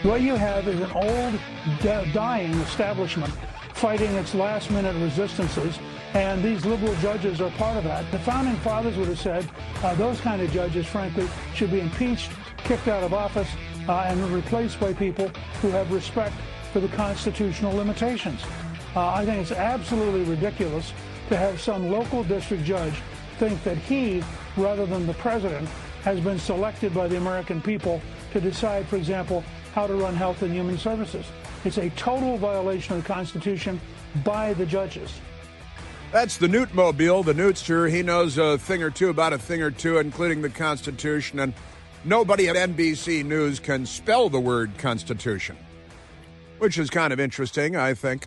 What you have is an old, dying establishment fighting its last-minute resistances, and these liberal judges are part of that. The Founding Fathers would have said those kind of judges, frankly, should be impeached, kicked out of office, and replaced by people who have respect for the constitutional limitations. I think it's absolutely ridiculous to have some local district judge think that he, rather than the president, has been selected by the American people to decide, for example, how to run health and human services. It's a total violation of the Constitution by the judges. That's the Newtmobile, the Newtster. He knows a thing or two about a thing or two, including the Constitution, and nobody at NBC News can spell the word Constitution, which is kind of interesting, I think.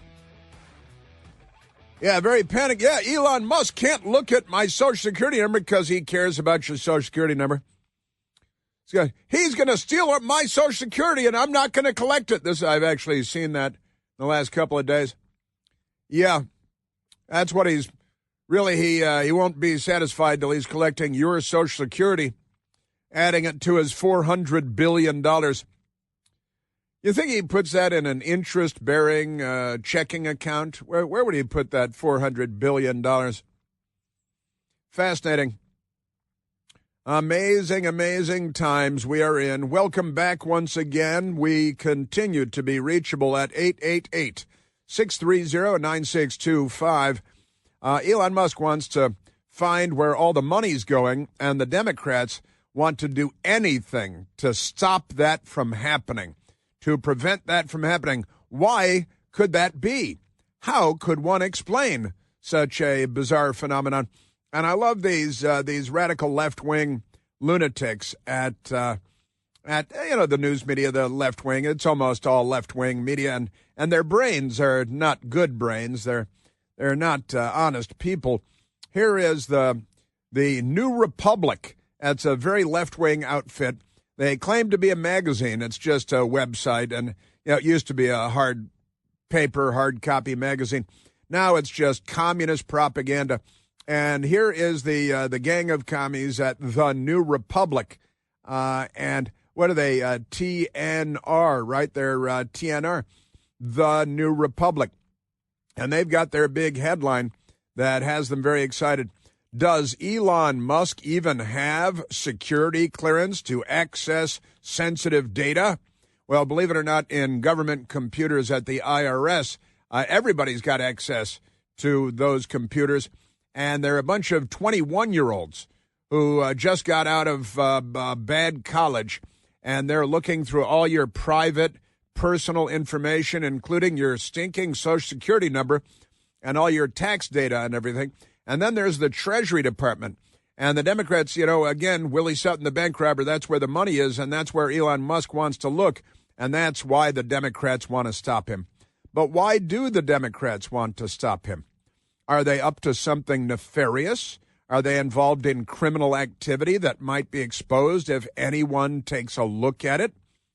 Yeah, very panicked. Yeah, Elon Musk can't look at my Social Security number because he cares about your Social Security number. He's going to steal up my Social Security, and I'm not going to collect it. I've actually seen that in the last couple of days. Yeah, that's what he's really. He won't be satisfied till he's collecting your Social Security, adding it to his $400 billion. You think he puts that in an interest-bearing checking account? Where would he put that $400 billion? Fascinating. Amazing, amazing times we are in. Welcome back once again. We continue to be reachable at 888-630-9625. Elon Musk wants to find where all the money's going, and the Democrats want to do anything to stop that from happening, to prevent that from happening. Why could that be? How could one explain such a bizarre phenomenon? And I love these radical left-wing lunatics at the news media, the left wing. It's almost all left-wing media, and their brains are not good brains. They're not honest people. Here is the New Republic. That's a very left-wing outfit. They claim to be a magazine. It's just a website, and it used to be a hard copy magazine. Now it's just communist propaganda. And here is the gang of commies at the New Republic. And what are they? TNR, right? They're TNR, the New Republic. And they've got their big headline that has them very excited. Does Elon Musk even have security clearance to access sensitive data? Well, believe it or not, in government computers at the IRS, everybody's got access to those computers. And they're a bunch of 21-year-olds who just got out of bad college, and they're looking through all your private, personal information, including your stinking Social Security number and all your tax data and everything. And then there's the Treasury Department. And the Democrats, again, Willie Sutton, the bank robber, that's where the money is, and that's where Elon Musk wants to look, and that's why the Democrats want to stop him. But why do the Democrats want to stop him? Are they up to something nefarious? Are they involved in criminal activity that might be exposed if anyone takes a look at it?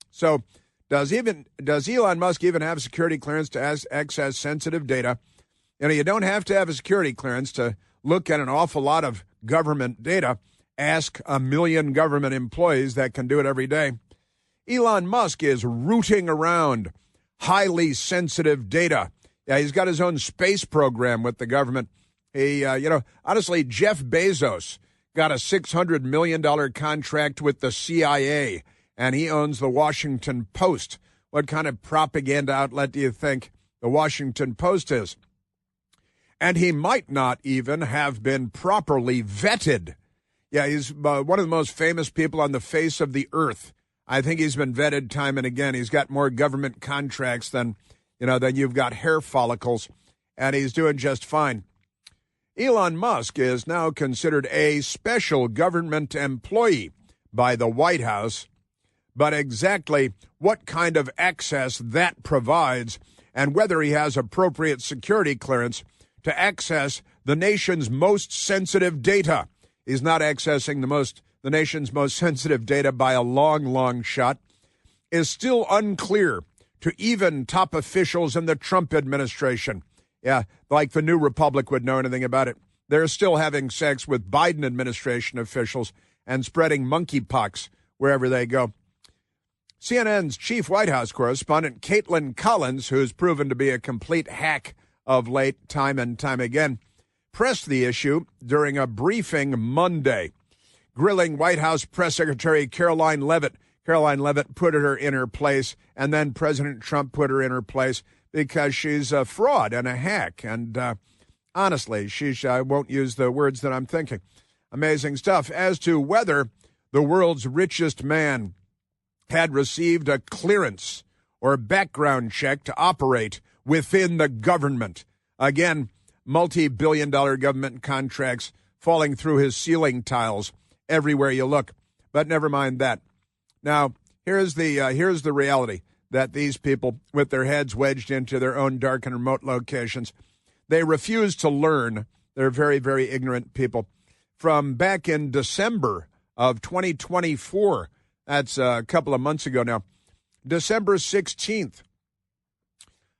So does Elon Musk even have security clearance to access sensitive data? You don't have to have a security clearance to look at an awful lot of government data. Ask 1 million government employees that can do it every day. Elon Musk is rooting around highly sensitive data. Yeah, he's got his own space program with the government. He, honestly, Jeff Bezos got a $600 million contract with the CIA, and he owns the Washington Post. What kind of propaganda outlet do you think the Washington Post is? And he might not even have been properly vetted. Yeah, he's one of the most famous people on the face of the earth. I think he's been vetted time and again. He's got more government contracts than you've got hair follicles, and he's doing just fine. Elon Musk is now considered a special government employee by the White House, but exactly what kind of access that provides and whether he has appropriate security clearance to access the nation's most sensitive data. He's not accessing the nation's most sensitive data by a long, long shot, is still unclear to even top officials in the Trump administration. Yeah, like the New Republic would know anything about it. They're still having sex with Biden administration officials and spreading monkeypox wherever they go. CNN's chief White House correspondent, Caitlin Collins, who's proven to be a complete hack of late, time and time again, pressed the issue during a briefing Monday, grilling White House Press Secretary Caroline Leavitt. Caroline Leavitt put her in her place, and then President Trump put her in her place because she's a fraud and a hack. And honestly, I won't use the words that I'm thinking. Amazing stuff. As to whether the world's richest man had received a clearance or background check to operate within the government. Again, multi-billion-dollar government contracts falling through his ceiling tiles everywhere you look. But never mind that. Now, here's the reality that these people, with their heads wedged into their own dark and remote locations, they refuse to learn. They're very, very ignorant people. From back in December of 2024, that's a couple of months ago now, December 16th,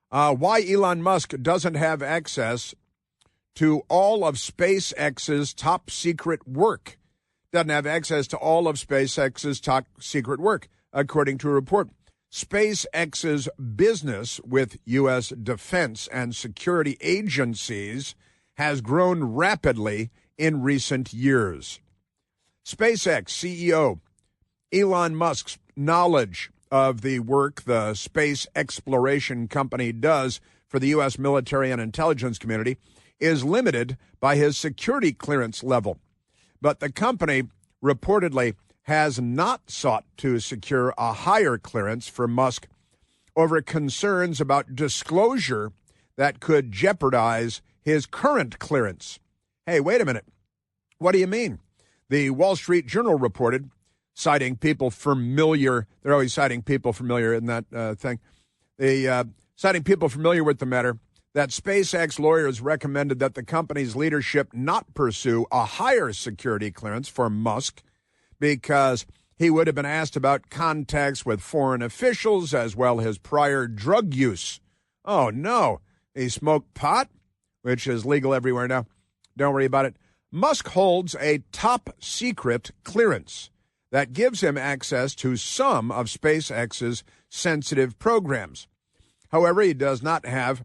why Elon Musk doesn't have access to all of SpaceX's top secret work. Doesn't have access to all of SpaceX's top secret work, according to a report. SpaceX's business with U.S. defense and security agencies has grown rapidly in recent years. SpaceX CEO Elon Musk's knowledge of the work the space exploration company does for the U.S. military and intelligence community is limited by his security clearance level. But the company reportedly has not sought to secure a higher clearance for Musk over concerns about disclosure that could jeopardize his current clearance. Hey, wait a minute. What do you mean? The Wall Street Journal reported, citing people familiar, they're always citing people familiar in that thing, citing people familiar with the matter, that SpaceX lawyers recommended that the company's leadership not pursue a higher security clearance for Musk because he would have been asked about contacts with foreign officials as well as prior drug use. Oh, no. He smoked pot, which is legal everywhere now. Don't worry about it. Musk holds a top secret clearance that gives him access to some of SpaceX's sensitive programs. However, he does not have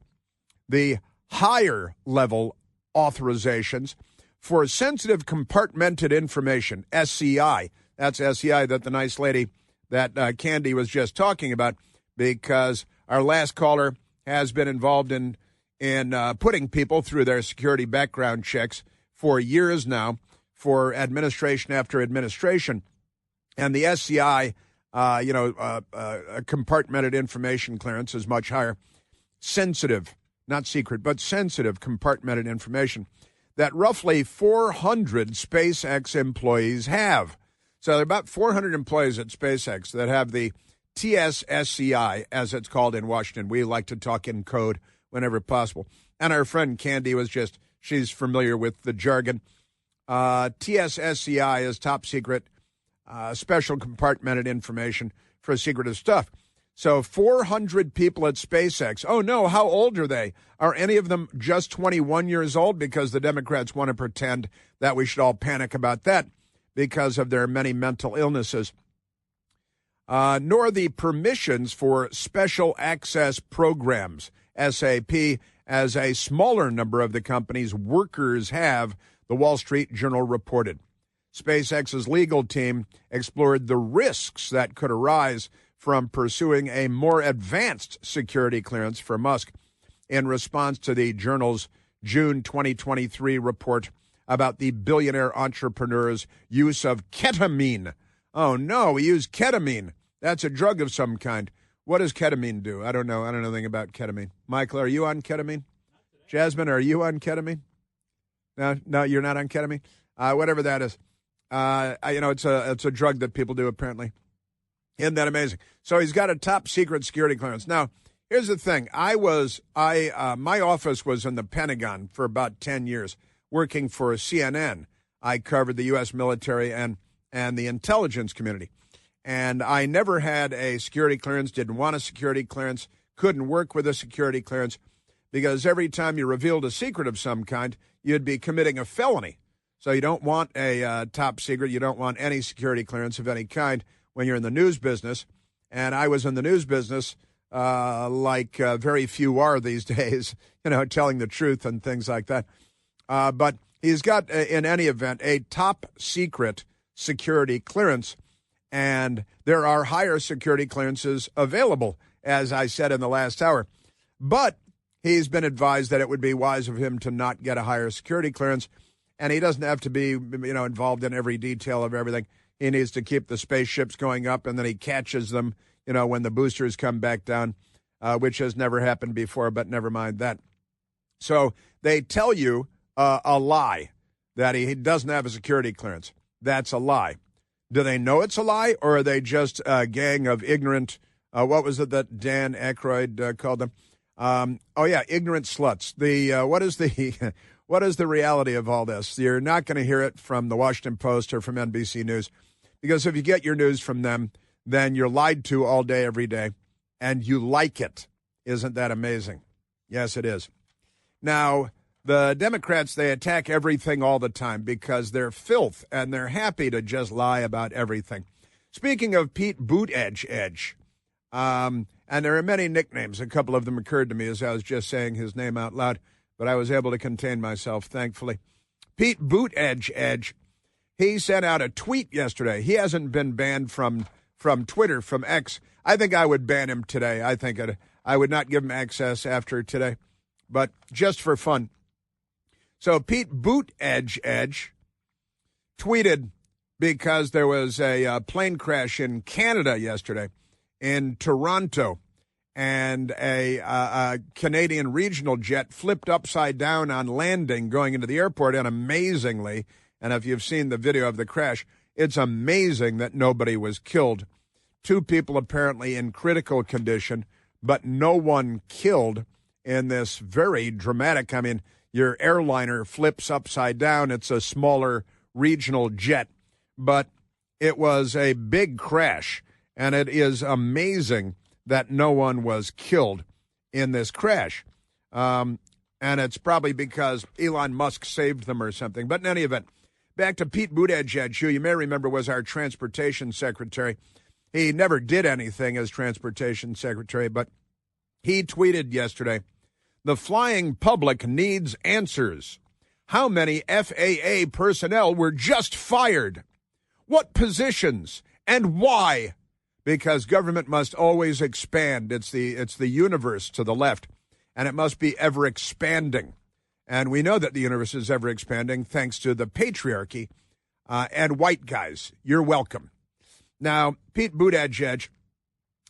the higher level authorizations for sensitive compartmented information, SCI. That's SCI that the nice lady that Candy was just talking about, because our last caller has been involved in putting people through their security background checks for years now, for administration after administration. And the SCI, compartmented information clearance is much higher. Sensitive, not secret, but sensitive compartmented information that roughly 400 SpaceX employees have. So there are about 400 employees at SpaceX that have the TSSCI, as it's called in Washington. We like to talk in code whenever possible. And our friend Candy she's familiar with the jargon. TSSCI is top secret, special compartmented information for secretive stuff. So 400 people at SpaceX. Oh, no, how old are they? Are any of them just 21 years old? Because the Democrats want to pretend that we should all panic about that because of their many mental illnesses. Nor the permissions for special access programs, SAP, as a smaller number of the company's workers have, the Wall Street Journal reported. SpaceX's legal team explored the risks that could arise from pursuing a more advanced security clearance for Musk in response to the journal's June 2023 report about the billionaire entrepreneur's use of ketamine. Oh, no, he used ketamine. That's a drug of some kind. What does ketamine do? I don't know. I don't know anything about ketamine. Michael, are you on ketamine? Jasmine, are you on ketamine? No, you're not on ketamine? Whatever that is. It's a drug that people do, apparently. Isn't that amazing? So he's got a top secret security clearance. Now, here's the thing. My office was in the Pentagon for about 10 years, working for CNN. I covered the U.S. military and the intelligence community. And I never had a security clearance, didn't want a security clearance, couldn't work with a security clearance, because every time you revealed a secret of some kind, you'd be committing a felony. So you don't want a top secret. You don't want any security clearance of any kind when you're in the news business. And I was in the news business like very few are these days, telling the truth and things like that. But he's got, in any event, a top secret security clearance. And there are higher security clearances available, as I said in the last hour. But he's been advised that it would be wise of him to not get a higher security clearance. And he doesn't have to be, involved in every detail of everything. He needs to keep the spaceships going up, and then he catches them, when the boosters come back down, which has never happened before, but never mind that. So they tell you a lie, that he doesn't have a security clearance. That's a lie. Do they know it's a lie, or are they just a gang of ignorant, what was it that Dan Aykroyd called them? Ignorant sluts. What is the reality of all this? You're not going to hear it from the Washington Post or from NBC News, because if you get your news from them, then you're lied to all day, every day, and you like it. Isn't that amazing? Yes, it is. Now, the Democrats, they attack everything all the time because they're filth, and they're happy to just lie about everything. Speaking of Pete Buttigieg, and there are many nicknames. A couple of them occurred to me as I was just saying his name out loud, but I was able to contain myself, thankfully. Pete Buttigieg, he sent out a tweet yesterday. He hasn't been banned from Twitter, from X. I think I would ban him today. I think I would not give him access after today, but just for fun. So Pete Buttigieg tweeted because there was a plane crash in Canada yesterday, in Toronto, and a Canadian regional jet flipped upside down on landing going into the airport, and amazingly, and if you've seen the video of the crash, it's amazing that nobody was killed. 2 people apparently in critical condition, but no one killed in this very dramatic, your airliner flips upside down. It's a smaller regional jet, but it was a big crash, and it is amazing that no one was killed in this crash. And it's probably because Elon Musk saved them or something. But in any event, back to Pete Buttigieg, who you may remember was our transportation secretary. He never did anything as transportation secretary, but he tweeted yesterday, "The flying public needs answers. How many FAA personnel were just fired? What positions and why? Because government must always expand. It's the universe to the left, and it must be ever expanding. And we know that the universe is ever expanding thanks to the patriarchy and white guys. You're welcome." Now, Pete Buttigieg,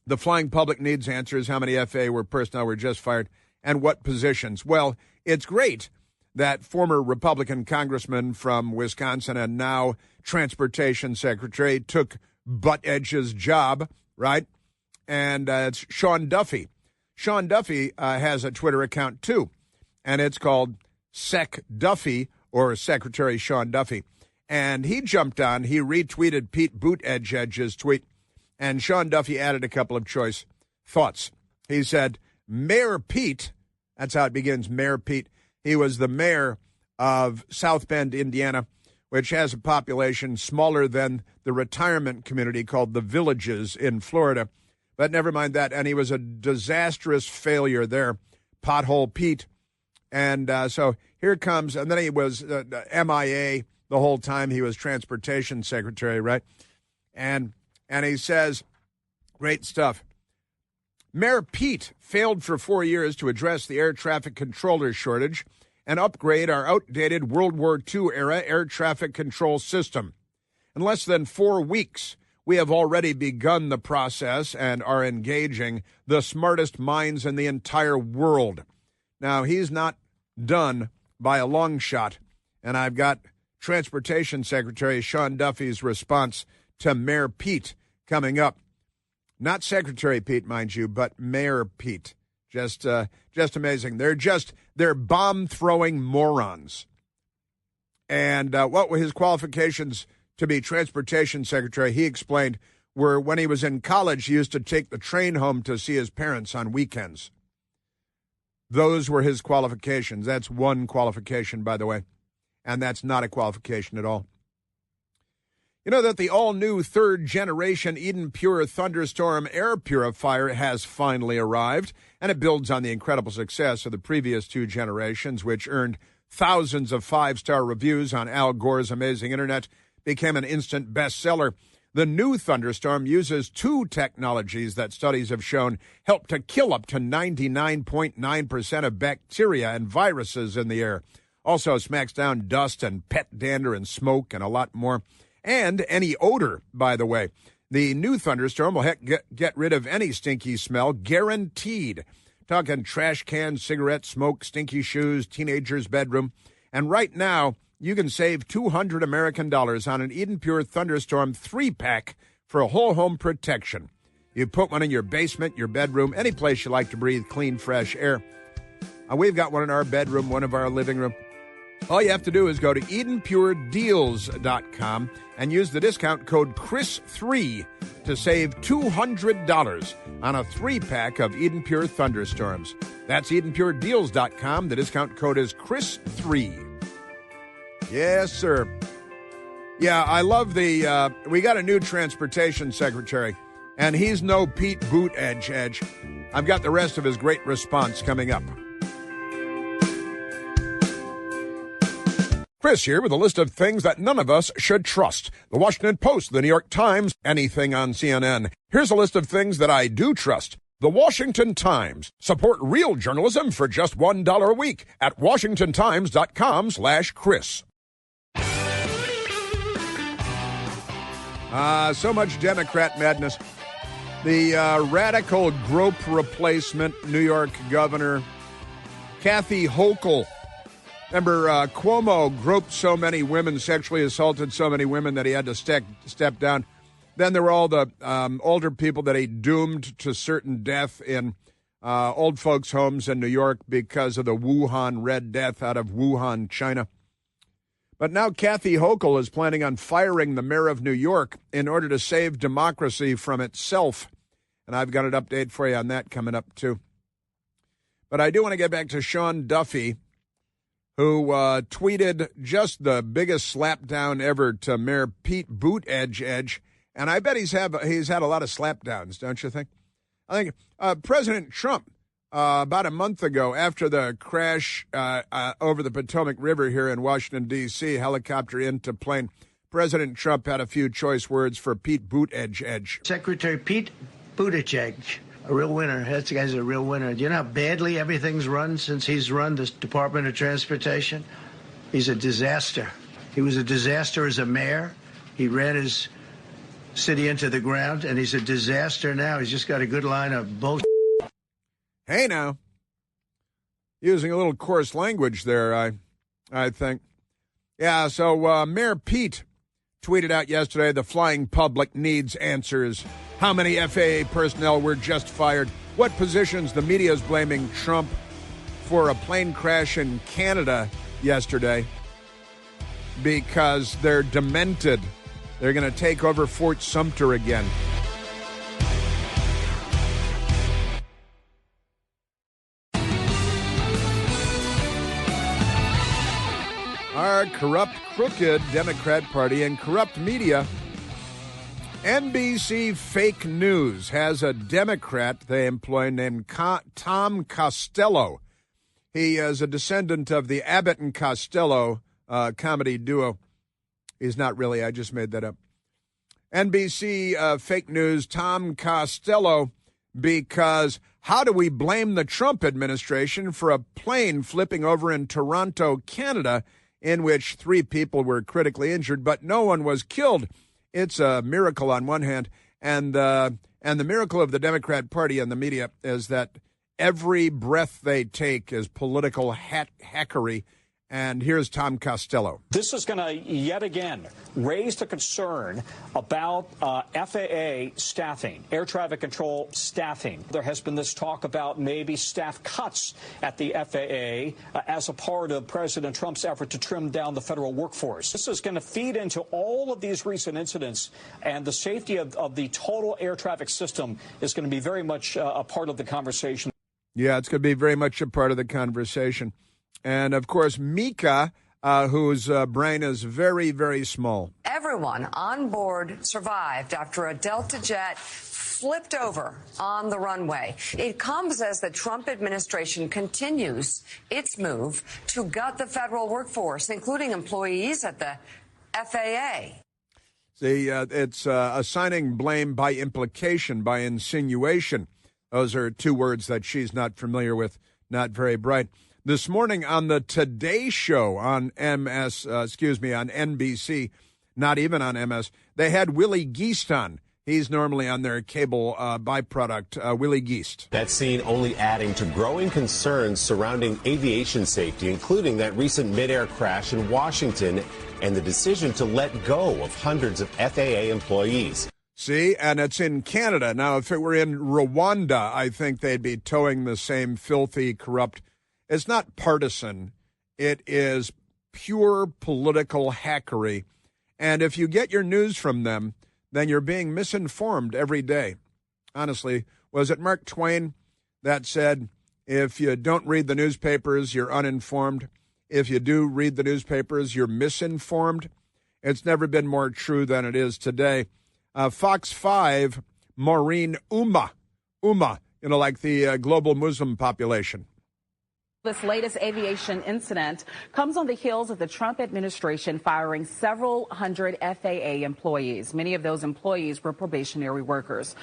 the flying public needs answers. How many FAA personnel were just fired, and what positions? Well, it's great that former Republican congressman from Wisconsin and now transportation secretary took Buttigieg's job, right? And it's Sean Duffy. Sean Duffy has a Twitter account too, and it's called Sec Duffy, or Secretary Sean Duffy. And he jumped on, he retweeted Pete Buttigieg's tweet, and Sean Duffy added a couple of choice thoughts. He said, Mayor Pete, that's how it begins, Mayor Pete. He was the mayor of South Bend, Indiana, which has a population smaller than the retirement community called the Villages in Florida. But never mind that. And he was a disastrous failure there, Pothole Pete. And so here comes, and then he was MIA the whole time he was transportation secretary, right? And he says, great stuff. Mayor Pete failed for 4 years to address the air traffic controller shortage and upgrade our outdated World War II-era air traffic control system. In less than 4 weeks, we have already begun the process and are engaging the smartest minds in the entire world. Now, he's not done by a long shot, and I've got Transportation Secretary Sean Duffy's response to Mayor Pete coming up. Not Secretary Pete, mind you, but Mayor Pete. Just amazing. They're bomb-throwing morons. And what were his qualifications to be transportation secretary? He explained were when he was in college, he used to take the train home to see his parents on weekends. Those were his qualifications. That's one qualification, by the way. And that's not a qualification at all. You know that the all-new third-generation Eden Pure Thunderstorm air purifier has finally arrived, and it builds on the incredible success of the previous two generations, which earned thousands of five-star reviews on Al Gore's Amazing Internet, became an instant bestseller. The new Thunderstorm uses two technologies that studies have shown help to kill up to 99.9% of bacteria and viruses in the air. Also smacks down dust and pet dander and smoke and a lot more. And any odor, by the way. The new Thunderstorm will get rid of any stinky smell, guaranteed. Talking trash cans, cigarette smoke, stinky shoes, teenager's bedroom. And right now, you can save $200 American on an Eden Pure Thunderstorm 3-pack for a whole home protection. You put one in your basement, your bedroom, any place you like to breathe clean, fresh air. We've got one in our bedroom, one of our living room. All you have to do is go to EdenPureDeals.com and use the discount code Chris3 to save $200 on a 3-pack of Eden Pure Thunderstorms. That's EdenPureDeals.com. The discount code is Chris3. Yes, sir. Yeah, I love we got a new transportation secretary, and he's no Pete Buttigieg. I've got the rest of his great response coming up. Chris here with a list of things that none of us should trust. The Washington Post, the New York Times, anything on CNN. Here's a list of things that I do trust. The Washington Times. Support real journalism for just $1 a week at WashingtonTimes.com/Chris. So much Democrat madness. The radical grope replacement New York governor, Kathy Hochul. Remember, Cuomo groped so many women, sexually assaulted so many women that he had to step down. Then there were all the older people that he doomed to certain death in old folks' homes in New York because of the Wuhan Red Death out of Wuhan, China. But now Kathy Hochul is planning on firing the mayor of New York in order to save democracy from itself. And I've got an update for you on that coming up, too. But I do want to get back to Sean Duffy, who tweeted just the biggest slapdown ever to Mayor Pete Buttigieg. And I bet he's had a lot of slapdowns, don't you think? I think President Trump, about a month ago, after the crash over the Potomac River here in Washington, D.C., helicopter into plane, President Trump had a few choice words for Pete Buttigieg. Secretary Pete Buttigieg, a real winner. That guy's a real winner. Do you know how badly everything's run since he's run this Department of Transportation? He's a disaster. He was a disaster as a mayor. He ran his city into the ground, and he's a disaster now. He's just got a good line of bullshit. Hey, now. Using a little coarse language there, I think. Yeah, so Mayor Pete tweeted out yesterday, the flying public needs answers. How many FAA personnel were just fired? What positions the media is blaming Trump for a plane crash in Canada yesterday because they're demented. They're going to take over Fort Sumter again. Our corrupt, crooked Democrat Party and corrupt media. NBC Fake News has a Democrat they employ named Tom Costello. He is a descendant of the Abbott and Costello comedy duo. He's not really, I just made that up. NBC Fake News, Tom Costello, because how do we blame the Trump administration for a plane flipping over in Toronto, Canada, in which 3 people were critically injured, but no one was killed? It's a miracle on one hand, and the miracle of the Democrat Party and the media is that every breath they take is political hackery. And here's Tom Costello. This is going to yet again raise the concern about FAA staffing, air traffic control staffing. There has been this talk about maybe staff cuts at the FAA as a part of President Trump's effort to trim down the federal workforce. This is going to feed into all of these recent incidents, and the safety of the total air traffic system is going to be very much a part of the conversation. Yeah, it's going to be very much a part of the conversation. And, of course, Mika whose brain is very, very small. Everyone on board survived after a Delta jet flipped over on the runway. It comes as the Trump administration continues its move to gut the federal workforce, including employees at the FAA. See, it's assigning blame by implication, by insinuation. Those are two words that she's not familiar with, not very bright. This morning on the Today Show on on NBC, not even on MS, they had Willie Geist on. He's normally on their cable byproduct, Willie Geist. That scene only adding to growing concerns surrounding aviation safety, including that recent midair crash in Washington and the decision to let go of hundreds of FAA employees. See, and it's in Canada. Now, if it were in Rwanda, I think they'd be towing the same filthy, corrupt. It's not partisan. It is pure political hackery. And if you get your news from them, then you're being misinformed every day. Honestly, was it Mark Twain that said, if you don't read the newspapers, you're uninformed? If you do read the newspapers, you're misinformed? It's never been more true than it is today. Fox 5, Maureen Umma, like the global Muslim population. This latest aviation incident comes on the heels of the Trump administration firing several hundred FAA employees. Many of those employees were probationary workers.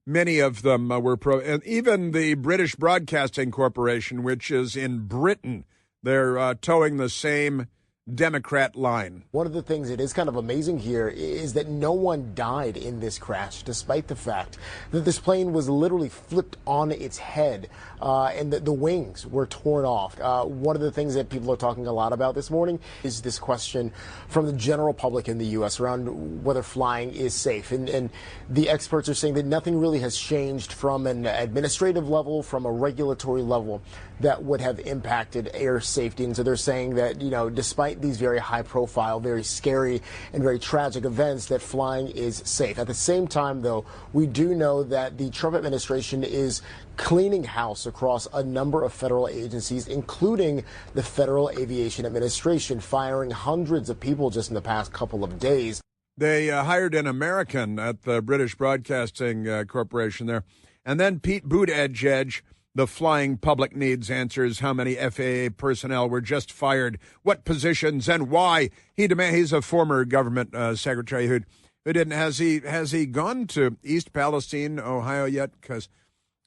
Many of them were and even the British Broadcasting Corporation, which is in Britain, they're towing the same Democrat line. One of the things that is kind of amazing here is that no one died in this crash, despite the fact that this plane was literally flipped on its head and the wings were torn off. One of the things that people are talking a lot about this morning is this question from the general public in the U.S. around whether flying is safe. And the experts are saying that nothing really has changed from an administrative level, from a regulatory level, that would have impacted air safety. And so they're saying that, despite these very high profile, very scary and very tragic events, that flying is safe. At the same time, though, we do know that the Trump administration is cleaning house across a number of federal agencies, including the Federal Aviation Administration, firing hundreds of people just in the past couple of days. They hired an American at the British Broadcasting Corporation there. And then Pete Buttigieg, the flying public needs answers how many FAA personnel were just fired, what positions, and why. He's a former government secretary who didn't. Has he gone to East Palestine, Ohio yet? Because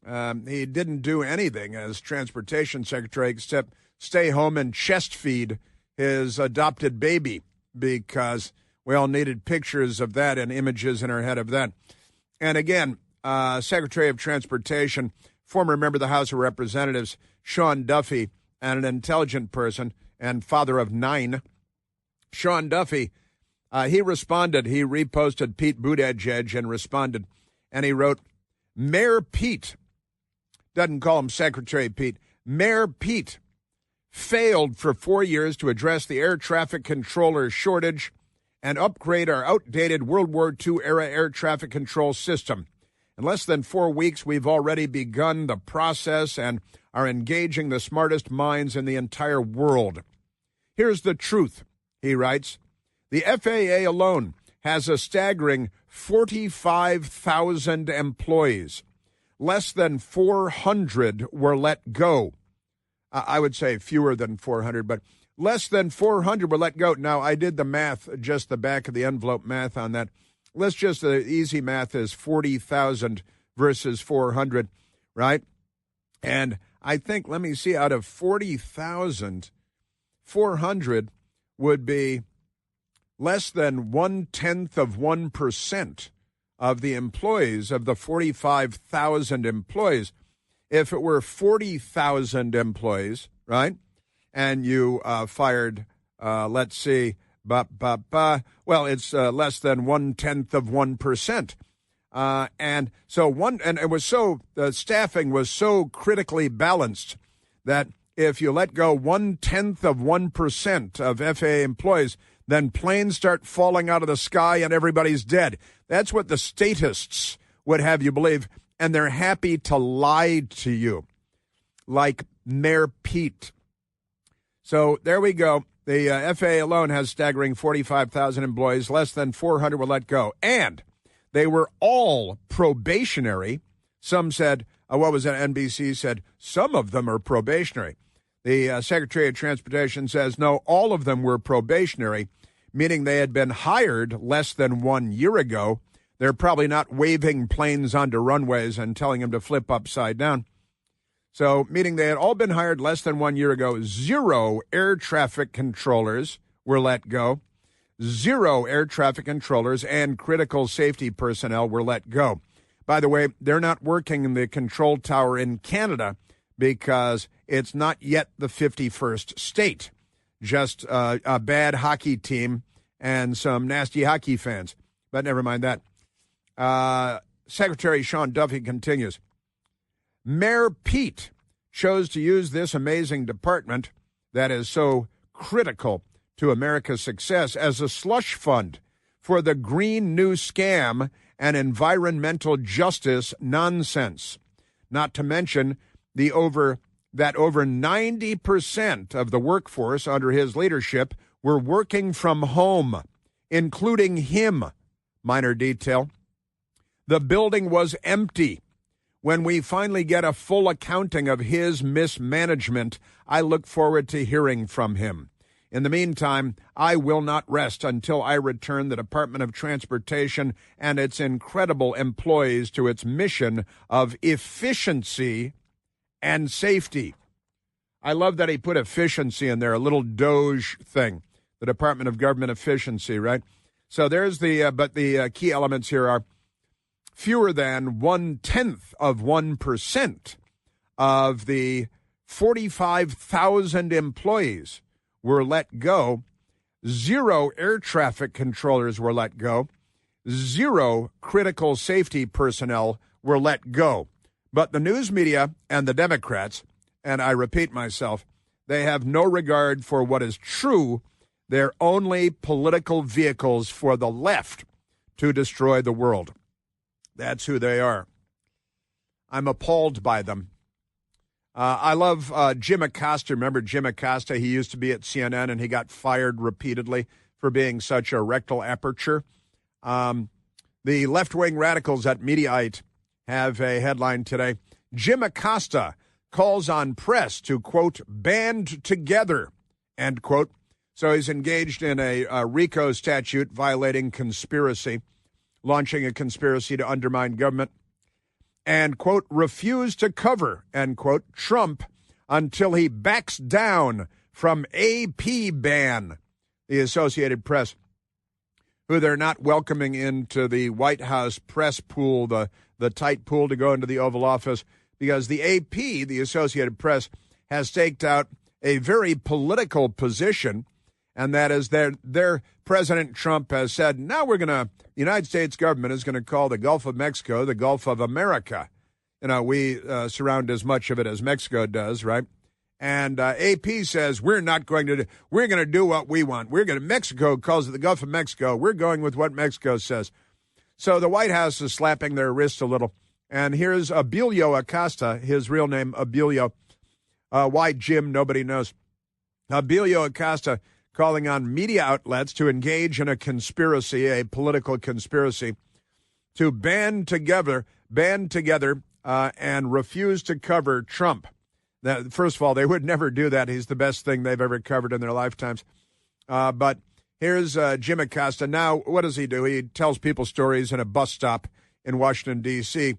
he didn't do anything as transportation secretary except stay home and chest feed his adopted baby, because we all needed pictures of that and images in our head of that. And again, Secretary of Transportation, former member of the House of Representatives, Sean Duffy, and an intelligent person and father of 9. Sean Duffy, he responded. He reposted Pete Buttigieg and responded. And he wrote, Mayor Pete, doesn't call him Secretary Pete, Mayor Pete failed for 4 years to address the air traffic controller shortage and upgrade our outdated World War II era air traffic control system. In less than 4 weeks, we've already begun the process and are engaging the smartest minds in the entire world. Here's the truth, he writes. The FAA alone has a staggering 45,000 employees. Less than 400 were let go. I would say fewer than 400, but less than 400 were let go. Now, I did the math, just the back of the envelope math on that. Let's just, the easy math is 40,000 versus 400, right? And I think, let me see, out of 40,000, 400 would be less than 0.1% of the employees, of the 45,000 employees. If it were 40,000 employees, right, and you fired, let's see, well, it's less than 0.1%. And so and it was so, the staffing was so critically balanced that if you let go 0.1% of FAA employees, then planes start falling out of the sky and everybody's dead. That's what the statists would have you believe, and they're happy to lie to you, like Mayor Pete. So there we go. The FAA alone has staggering 45,000 employees. Less than 400 were let go. And they were all probationary. Some said, what was it? NBC said, some of them are probationary. The Secretary of Transportation says, no, all of them were probationary, meaning they had been hired less than 1 year ago. They're probably not waving planes onto runways and telling them to flip upside down. So, meaning they had all been hired less than 1 year ago. 0 air traffic controllers were let go. 0 air traffic controllers and critical safety personnel were let go. By the way, they're not working in the control tower in Canada because it's not yet the 51st state. Just a bad hockey team and some nasty hockey fans. But never mind that. Secretary Sean Duffy continues. Mayor Pete chose to use this amazing department that is so critical to America's success as a slush fund for the Green New Scam and environmental justice nonsense. Not to mention over 90% of the workforce under his leadership were working from home, including him. Minor detail. The building was empty. When we finally get a full accounting of his mismanagement, I look forward to hearing from him. In the meantime, I will not rest until I return the Department of Transportation and its incredible employees to its mission of efficiency and safety. I love that he put efficiency in there, a little Doge thing, the Department of Government Efficiency, right? So there's the key elements here are fewer than 0.1% of the 45,000 employees were let go. 0 air traffic controllers were let go. 0 critical safety personnel were let go. But the news media and the Democrats, and I repeat myself, they have no regard for what is true. They're only political vehicles for the left to destroy the world. That's who they are. I'm appalled by them. I love Jim Acosta. Remember Jim Acosta? He used to be at CNN, and he got fired repeatedly for being such a rectal aperture. The left-wing radicals at Mediaite have a headline today. Jim Acosta calls on press to, quote, band together, end quote. So he's engaged in a RICO statute violating conspiracy, launching a conspiracy to undermine government, and, quote, refuse to cover, end quote, Trump until he backs down from AP ban, the Associated Press, who they're not welcoming into the White House press pool, the tight pool to go into the Oval Office, because the AP, the Associated Press, has staked out a very political position, and that is their President Trump has said, now the United States government is going to call the Gulf of Mexico the Gulf of America. You know, we surround as much of it as Mexico does, right? And AP says we're going to do what we want. Mexico calls it the Gulf of Mexico. We're going with what Mexico says. So the White House is slapping their wrist a little. And here's Abilio Acosta, his real name, Abilio. Why Jim, nobody knows. Abilio Acosta calling on media outlets to engage in a conspiracy, a political conspiracy, to band together, and refuse to cover Trump. Now, first of all, they would never do that. He's the best thing they've ever covered in their lifetimes. But here's Jim Acosta. Now, what does he do? He tells people stories in a bus stop in Washington, D.C.,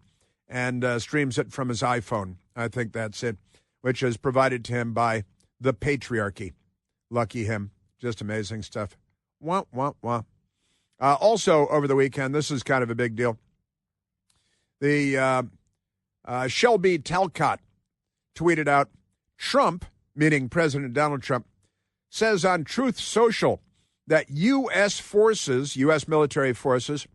and streams it from his iPhone. I think that's it, which is provided to him by the patriarchy. Lucky him. Just amazing stuff. Wah, wah, wah. Also, over the weekend, this is kind of a big deal. The Shelby Talcott tweeted out, Trump, meaning President Donald Trump, says on Truth Social that U.S. forces, U.S. military forces,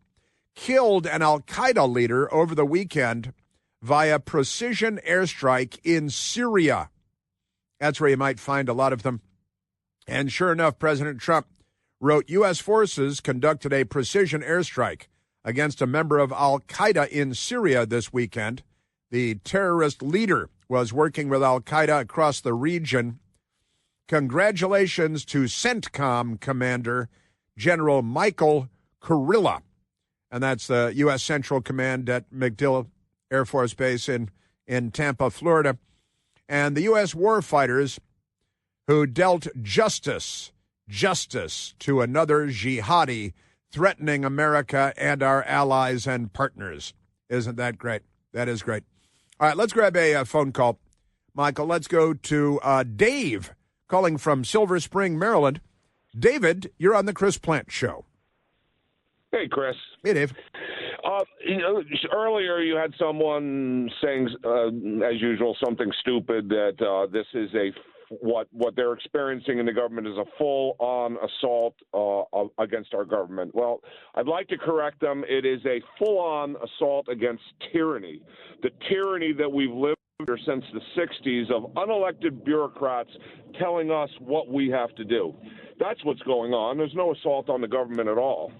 killed an al-Qaeda leader over the weekend via precision airstrike in Syria. That's where you might find a lot of them. And sure enough, President Trump wrote, U.S. forces conducted a precision airstrike against a member of al-Qaeda in Syria this weekend. The terrorist leader was working with al-Qaeda across the region Congratulations to CENTCOM Commander General Michael Kurilla. And that's the U.S. Central Command at MacDill Air Force Base in Tampa, Florida. And the U.S. warfighters who dealt justice to another jihadi threatening America and our allies and partners. Isn't that great? That is great. All right, let's grab a phone call. Michael, let's go to Dave calling from Silver Spring, Maryland. David, you're on the Chris Plante Show. Hey, Chris. Hey, Dave. Earlier you had someone saying, as usual, something stupid, that this is what they're experiencing in the government is a full-on assault against our government. Well, I'd like to correct them. It is a full-on assault against tyranny, the tyranny that we've lived under since the 60s of unelected bureaucrats telling us what we have to do. That's what's going on. There's no assault on the government at all.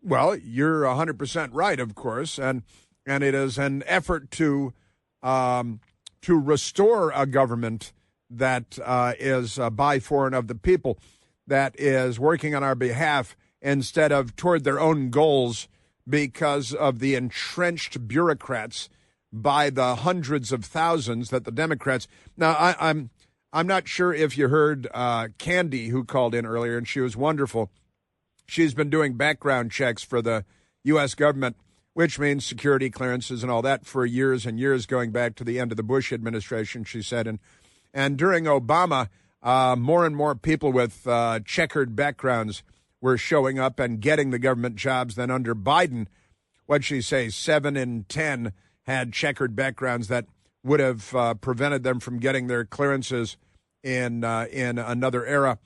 Well, you're 100% right, of course, and it is an effort to restore a government that is by, for, and of the people, that is working on our behalf instead of toward their own goals because of the entrenched bureaucrats by the hundreds of thousands that the Democrats. Now, I'm not sure if you heard Candy, who called in earlier, and she was wonderful. She's been doing background checks for the U.S. government, which means security clearances and all that for years and years, going back to the end of the Bush administration, she said. And during Obama, more and more people with checkered backgrounds were showing up and getting the government jobs than under Biden. What'd she say? 7 in 10 had checkered backgrounds that would have prevented them from getting their clearances in another era.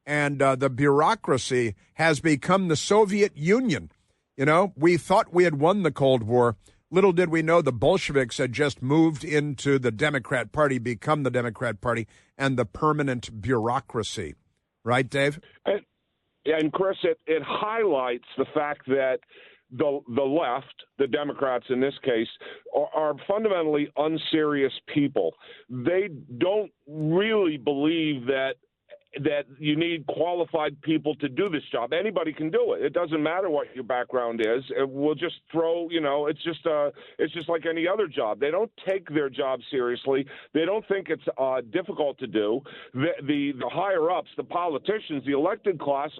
And the bureaucracy has become the Soviet Union. You know, we thought we had won the Cold War. Little did we know the Bolsheviks had just moved into the Democrat Party, become the Democrat Party, and the permanent bureaucracy. Right, Dave? And Chris, it highlights the fact that the left, the Democrats in this case, are fundamentally unserious people. They don't really believe that you need qualified people to do this job. Anybody can do it. It doesn't matter what your background is. We'll just throw, it's just like any other job. They don't take their job seriously. They don't think it's difficult to do. The higher ups, the politicians, the elected class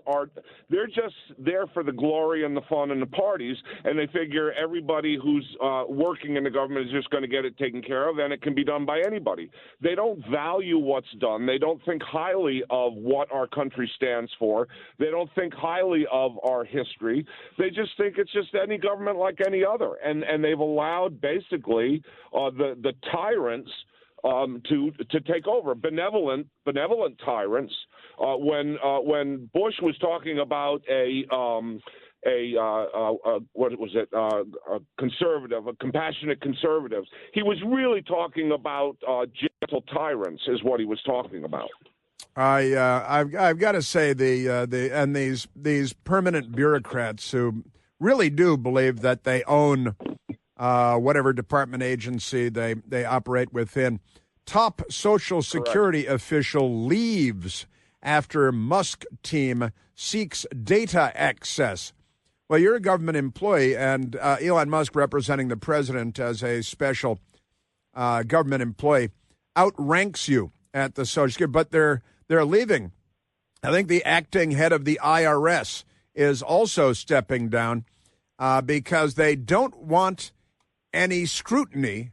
they're just there for the glory and the fun and the parties, and they figure everybody who's working in the government is just going to get it taken care of, and it can be done by anybody. They don't value what's done. They don't think highly of what our country stands for. They don't think highly of our history. They just think it's just any government like any other. And they've allowed basically the tyrants to take over, benevolent tyrants. When Bush was talking about a compassionate conservatives, he was really talking about gentle tyrants is what he was talking about. I've got to say these permanent bureaucrats who really do believe that they own whatever department agency they operate within. Top Social Security official leaves after Musk team seeks data access. Well, you're a government employee, and Elon Musk, representing the president as a special government employee, outranks you at the Social Security, but they're leaving. I think the acting head of the IRS is also stepping down because they don't want any scrutiny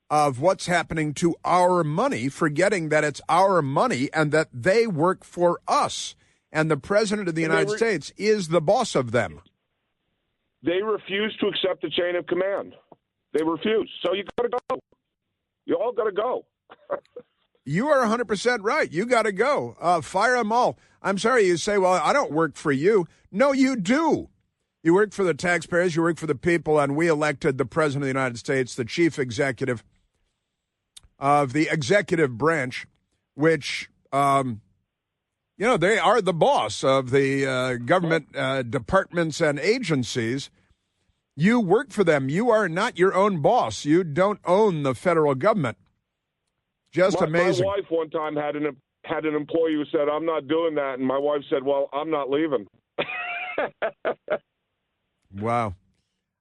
of what's happening to our money, forgetting that it's our money and that they work for us. And the president of the United States is the boss of them. They refuse to accept the chain of command. They refuse. So you got to go. You all got to go. You are 100% right. You got to go. Fire them all. I'm sorry, you say, well, I don't work for you. No, you do. You work for the taxpayers. You work for the people, and we elected the president of the United States, the chief executive of the executive branch, which, they are the boss of the government departments and agencies. You work for them. You are not your own boss. You don't own the federal government. Just amazing. My wife one time had an had an employee who said, "I'm not doing that," and my wife said, "Well, I'm not leaving." Wow.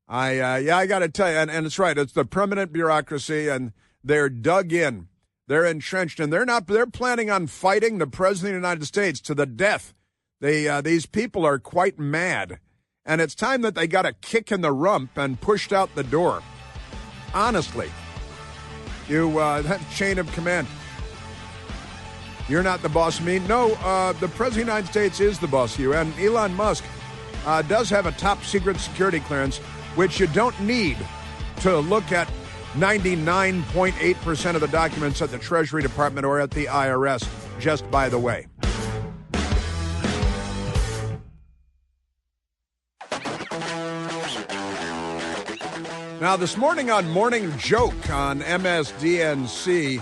I got to tell you, and it's right. It's the permanent bureaucracy, and they're dug in. They're entrenched, and they're planning on fighting the president of the United States to the death. These people are quite mad, and it's time that they got a kick in the rump and pushed out the door. Honestly, that chain of command. You're not the boss of me. No, the president of the United States is the boss of you, and Elon Musk does have a top secret security clearance, which you don't need to look at 99.8% of the documents at the Treasury Department or at the IRS, just by the way. Now, this morning on Morning Joke on MSDNC,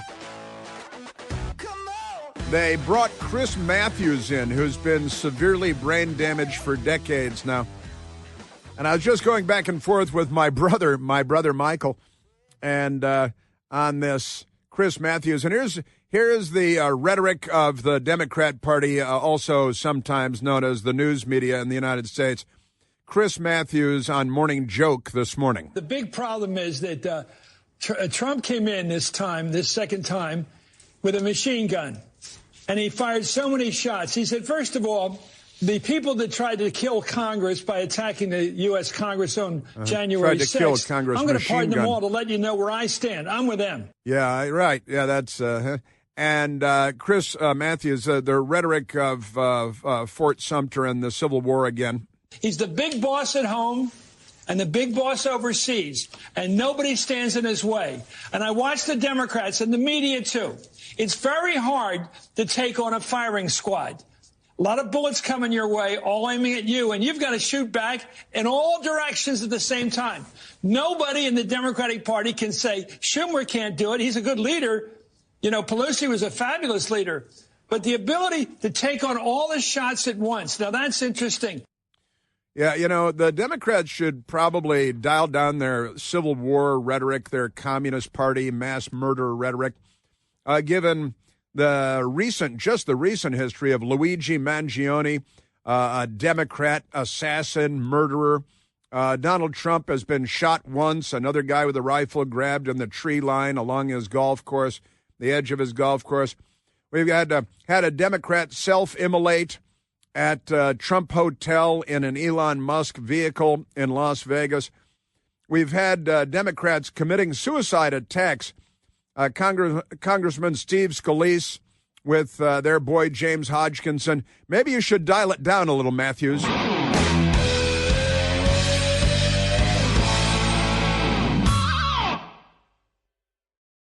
they brought Chris Matthews in, who's been severely brain damaged for decades now. And I was just going back and forth with my brother Michael, and on this Chris Matthews. And here's the rhetoric of the Democrat Party, also sometimes known as the news media in the United States. Chris Matthews on Morning Joke this morning. The big problem is that Trump came in this second time, with a machine gun. And he fired so many shots. He said, first of all, the people that tried to kill Congress by attacking the U.S. Congress on January 6th, I'm going to pardon them all to let you know where I stand. I'm with them. Yeah, right. Yeah, that's... And Chris Matthews, the rhetoric of Fort Sumter and the Civil War again. He's the big boss at home and the big boss overseas, and nobody stands in his way. And I watch the Democrats and the media, too. It's very hard to take on a firing squad. A lot of bullets coming your way, all aiming at you, and you've got to shoot back in all directions at the same time. Nobody in the Democratic Party can say, Schumer can't do it. He's a good leader. You know, Pelosi was a fabulous leader. But the ability to take on all the shots at once, now that's interesting. Yeah, you know, the Democrats should probably dial down their Civil War rhetoric, their Communist Party mass murder rhetoric, given the recent history of Luigi Mangione, a Democrat assassin, murderer. Donald Trump has been shot once, another guy with a rifle grabbed in the tree line along his golf course, the edge of his golf course. We've had a Democrat self-immolate at Trump Hotel in an Elon Musk vehicle in Las Vegas. We've had Democrats committing suicide attacks. Congressman Steve Scalise with their boy James Hodgkinson. Maybe you should dial it down a little, Matthews.